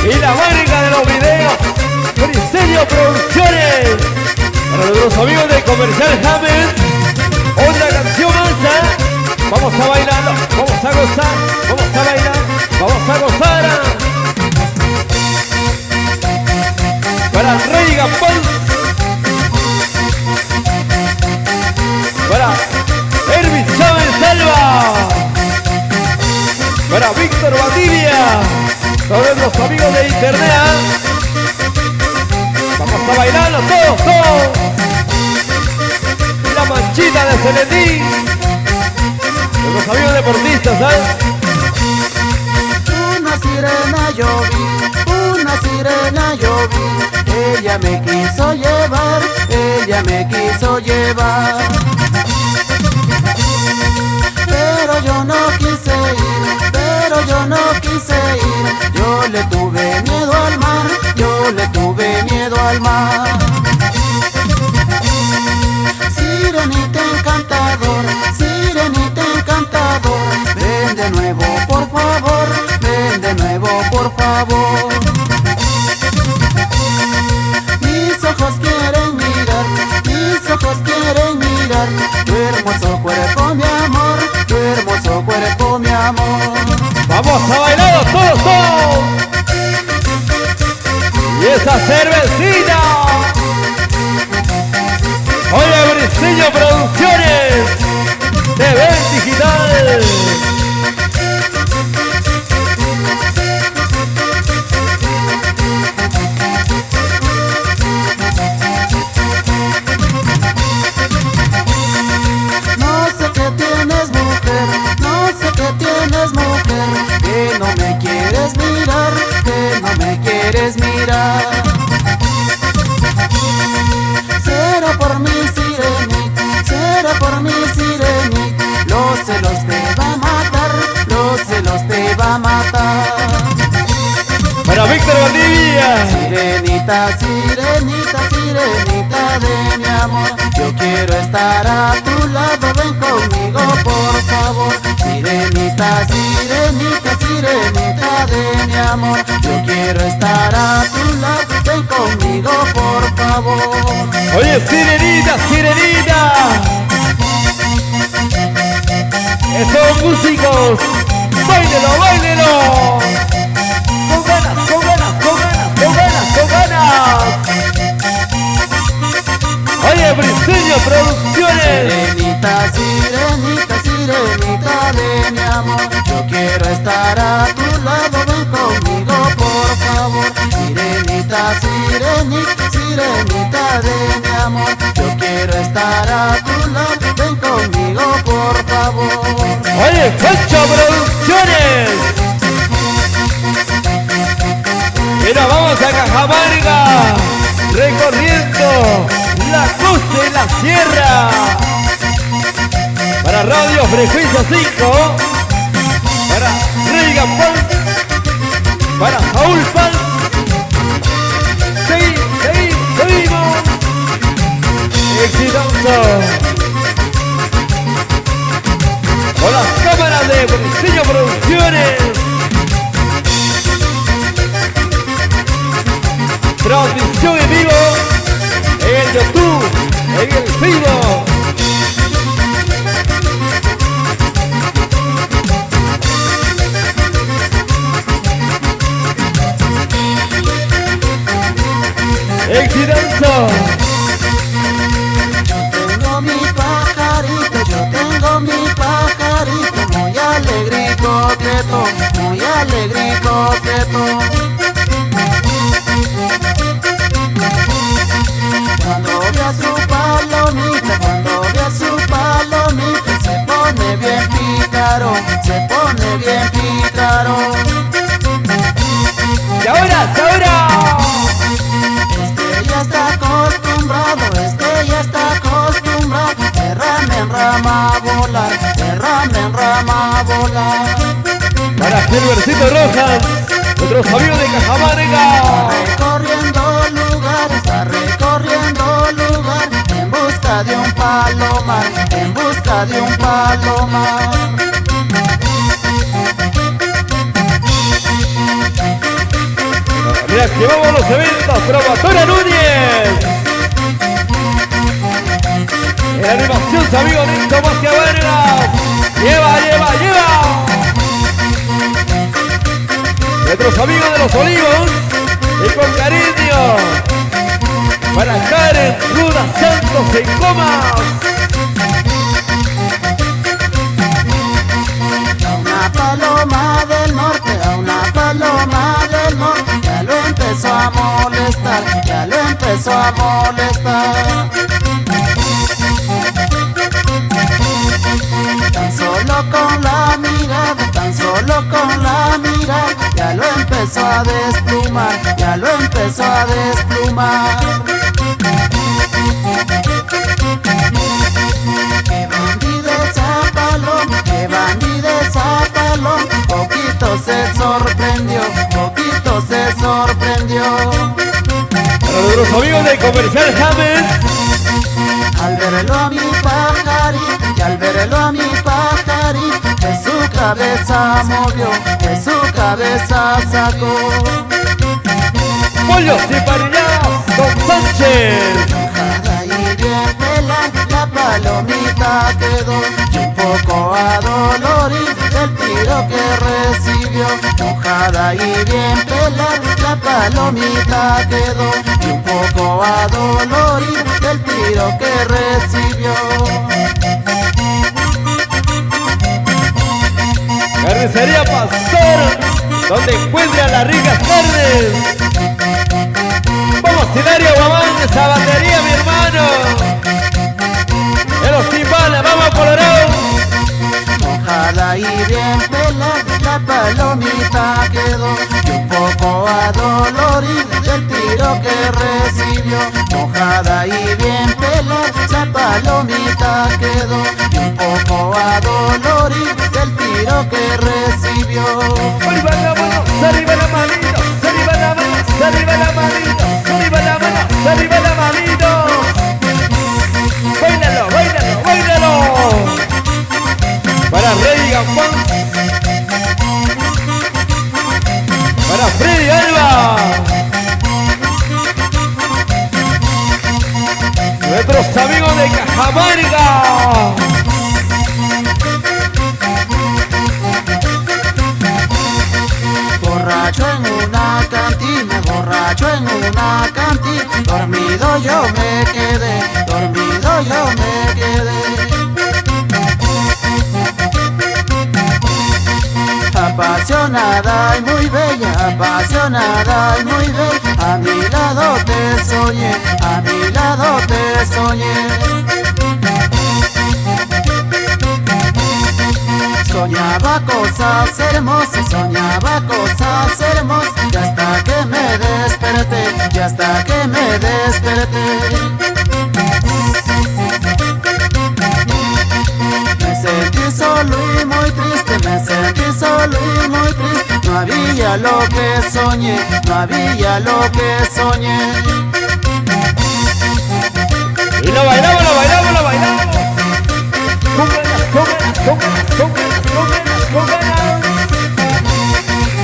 Y la marca de los videos, Briseño Producciones. Para nuestros amigos de Comercial James, otra canción alta. Vamos a bailar, vamos a gozar, vamos a bailar, vamos a gozar. Para Rey Gapón, para Erwin Chávez Salva, para Víctor Valdivia, todos los amigos de internet. Vamos a bailarlo todos, todos. La manchita de Celedín, los amigos deportistas, ¿sabes? Una sirena yo vi, una sirena yo vi. Ella me quiso llevar, ella me quiso llevar. Pero yo no quise ir, pero yo no quise ir. Yo le tuve miedo al mar, yo le tuve miedo al mar. Sirenita encantador, sirenita encantador. Ven de nuevo por favor, ven de nuevo por favor. Mis ojos quieren mirar, mis ojos quieren mirar. Tu hermoso cuerpo mi amor, tu hermoso cuerpo mi amor. Vamos a bailar todos, todos. Y esa cervecita. Oye, Briseño Producciones, TV Digital. No sé qué tienes mujer, no sé qué tienes mujer, que no me quieres mirar, que no me quieres mirar. Será por mi sirenita, será por mi sirenita. Los celos te va a matar, los celos te va a matar. Para Víctor Valdivia. Sirenita, sirenita, sirenita de mi amor. Yo quiero estar a tu lado, ven conmigo por favor. Sirenita, sirenita, sirenita de mi amor. Yo quiero estar a tu lado, ven conmigo por favor. Oye, sirenita, sirenita. Esos músicos, báilelo, báilelo. Con ganas, con ganas, con ganas, con ganas, con ganas. Oye, Briseño Producciones. Sirenita, sirenita, sirenita de mi amor. Yo quiero estar a tu lado, ven conmigo por favor. Sirenita, sirenita, sirenita de mi amor. Yo quiero estar a tu lado, ven conmigo por favor. Oye, Fecha Producciones. Mira, vamos a Cajamarca, recorriendo la costa y la sierra. Para Radio Frecuencia 5, para Reagan Pal, para Saúl Pal. Seguimos. Exitoso. Con las cámaras de Briseño Producciones. Transmisión en vivo en el YouTube, en el Facebook. ¡Exitoso! Tengo mi pajarito, yo tengo mi pajarito, muy alegre y coqueto, muy alegre y coqueto. Cuando ve a su palomita, cuando ve a su palomita, se pone bien pícaro, se pone bien pícaro. ¡Y ahora, Este ya está acostumbrado, este ya está acostumbrado. De rama en rama a volar, de rama en rama a volar. Para Silvercito Rojas, nuestros amigos de Cajamarca. Recorriendo lugares, va recorriendo lugares, en busca de un palomar, en busca de un palomar. Reactivamos los eventos, Promotora Núñez. En animación, su amigo Néstor Macia Vargas. Lleva. Nuestros amigos de Los Olivos. Y con cariño. Para Karen Ruda Santos en Comas. Una paloma del norte, a una paloma del norte, ya lo empezó a molestar, ya lo empezó a molestar. Tan solo con la mirada, tan solo con la mirada, ya lo empezó a desplumar, ya lo empezó a desplumar. Qué bandida esa paloma, qué bandida esa paloma, poquito se sorprendió, poquito se sorprendió. Para nuestros amigos del Comercial James. Al verlo a mi pajarito, y al verlo a mi pajarito, de su cabeza movió, de su cabeza sacó. Pollos y parilladas, Don Sánchez. Mojada y bien pelada, la palomita quedó, y un poco adolorida del tiro que recibió. Mojada y bien pelada, la palomita quedó, y un poco adolorida del tiro que recibió. Carnicería Pastor, donde encuentra las ricas carnes. Vamos, Hilario Guamán de Sabatería, mi hermano. En los timbales, vamos, Colorado. Mojada y bien pelada, la palomita quedó, y un poco adolorida del tiro que recibió. Mojada y bien pelada, la palomita quedó, y un poco adolorida del tiro que recibió. Arriba la mano, arriba la manito, arriba la mano, arriba la manito, arriba la mano, arriba la manito. Báilalo, báilalo, báilalo. Para Rey Gambón, para Freddy Alba, nuestros amigos de Cajamarca. Borracho en una cantina, borracho en una cantina, dormido yo me quedé, dormido yo me quedé. Apasionada y muy bella, apasionada y muy bella, a mi lado te soñé, a mi lado te soñé. Soñaba cosas hermosas, soñaba cosas hermosas, y hasta que me desperté, y hasta que me desperté. Me sentí solo y muy triste, me sentí solo y muy triste, no había lo que soñé, no había lo que soñé. Y lo bailamos, lo bailamos, lo bailamos.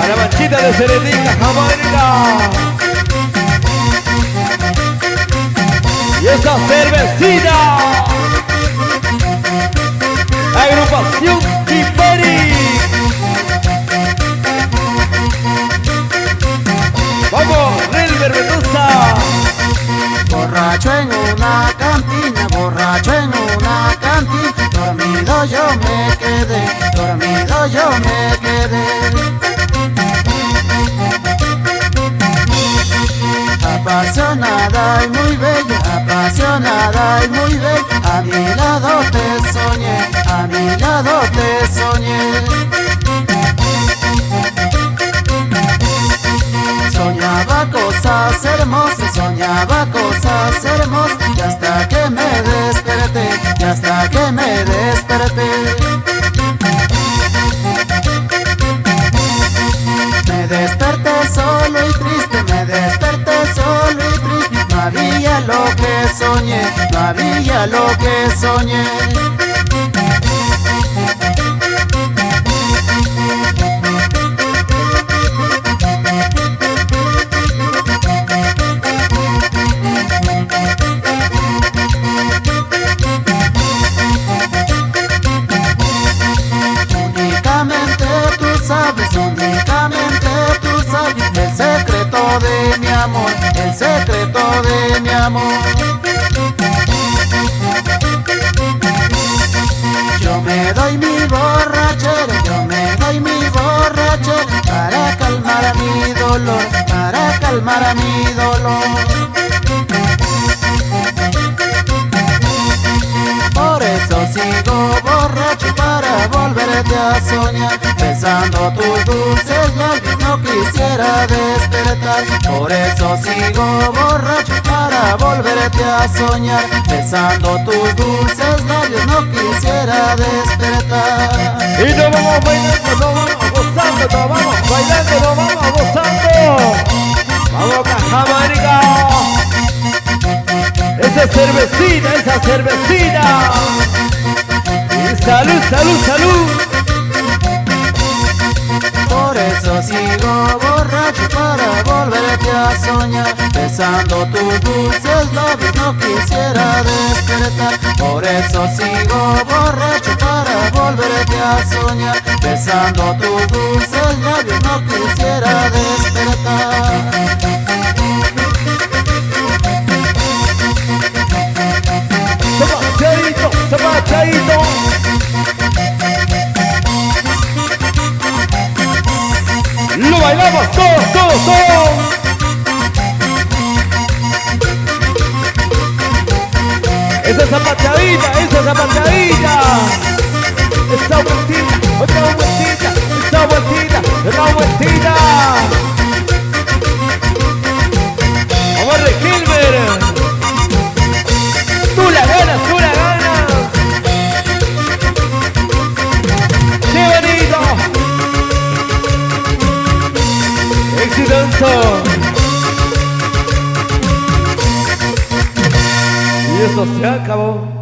Para Manchita de Serenica, Jamaica. Y esa cervecita. Agrupación Kiperi. Vamos, Rilber Mendoza. Borracho en una cantina, borracho en una cantina, dormido yo me quedé, dormido yo me quedé. Apasionada y muy bella, apasionada y muy bella, a mi lado te soñé, a mi lado te soñé. Soñaba cosas hermosas, soñaba cosas hermosas, y hasta que me desperté, y hasta que me desperté. Me desperté solo y triste, me desperté solo y triste, no había lo que soñé, no había lo que soñé. amor, el secreto de mi amor. Yo me doy mi borrachera, yo me doy mi borrachera para calmar a mi dolor, para calmar a mi dolor. Por eso sigo borracho para volverte a soñar, besando tus dulces labios no quisiera despertar. Por eso sigo borracho para volverte a soñar, besando tus dulces labios no quisiera despertar. Y nos vamos bailando, nos vamos gozando, nos vamos bailando, nos vamos gozando. Vamos Cajamarca. Esa cervecita, esa cervecita. Y salud, salud, salud. Por eso sigo borracho para volverte a soñar, besando tus dulces labios no quisiera despertar. Por eso sigo borracho para volverte a soñar, besando tus dulces labios no quisiera despertar. Zapachadito, zapachadito. Lo bailamos todos, todos, todos. Esa zapachadita, esa zapachadita. Esa vueltita, otra vueltita, esa vueltita, otra vueltita. Vamos a Gilbert. Tú la ganas, tú la ganas. ¡Qué bonito! ¡Exitoso! Y eso se acabó.